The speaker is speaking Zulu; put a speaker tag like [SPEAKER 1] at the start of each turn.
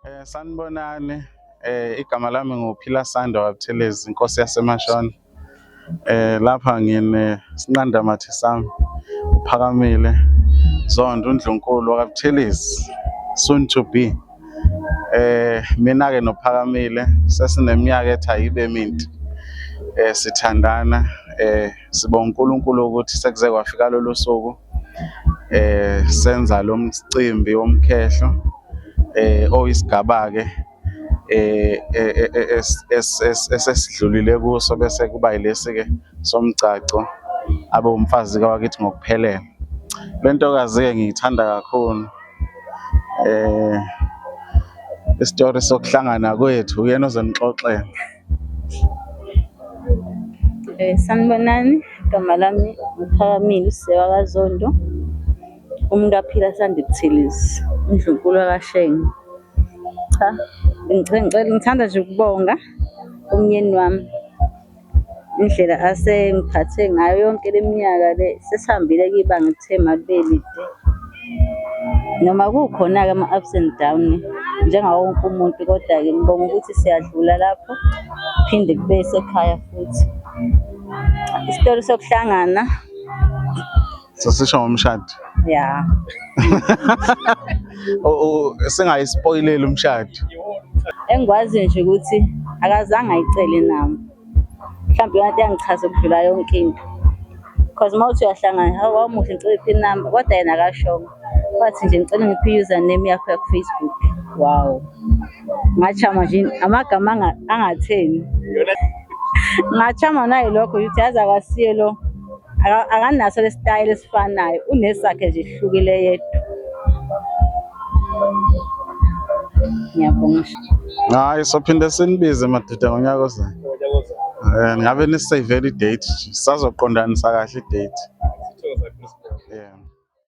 [SPEAKER 1] Sanibonani, igama lami nguPhila Sando Wabuthelezi, inkosi yaseMashona. Lapha sinqanda mathe sami uPhakamile Zondo uNdlunkulu wakwaButhelezi, soon to be. Mina-ke noPhakamile sesineminyaka ethi ayibe minti sithandana. Sibonga uNkulunkulu ukuthi sekuze kwafika lolu suku senza lo mcimbi womkhehlo oyisigaba-ke esesidlulile kuso, bese kuba yilesi-ke somgcaco abe umfazi kawakithi ngokuphelele. Le ntokazi-ke ngiyithanda kakhulu. Isitori sokuhlangana kwethu uyena ozonixoxela.
[SPEAKER 2] Sanibonani, igama lami uPhakamile Zondo, umuntu aphila Sando Buthelezi, uNdlunkulu kaShenge. Cha, ngithanda nje ukubonga umyeni wami indlela asengiphathe ngayo yonke le minyaka le. Sesihambile ibanga elithe malube lide, noma kukhona-ke ama-ups and down njengawo wonke umuntu, kodwa-ke ngibonga ukuthi siyadlula lapho, phinde kube sekhaya futhi. Isitori sokuhlangana
[SPEAKER 1] Sasisho ngomshado.
[SPEAKER 2] ya
[SPEAKER 1] Singayispoileli umshado.
[SPEAKER 2] engikwazi nje ukuthi akazange ayicele nami, mhlawumbe yona into yangichaza ukudlula yonke into, because uma uthi uyahlangana wawumuhle ngicela iphi inamba, kodwa yena akashongo, wathi nje ngicela ngiphi i-username yakho yaku-Facebook. Wow, ngachama nje amagama angatheni ngachama naye lokho ukuthi yazi akasiye lo, akanaso le style esifanayo, unesakhe nje sihlukile yedwa. Ngiyabonga.
[SPEAKER 1] Hayi, sophinde sinibize madoda ngonyaka ozayo. Ngabe nisayivele i-date, sazoqondanisa kahle i-date. Yeah.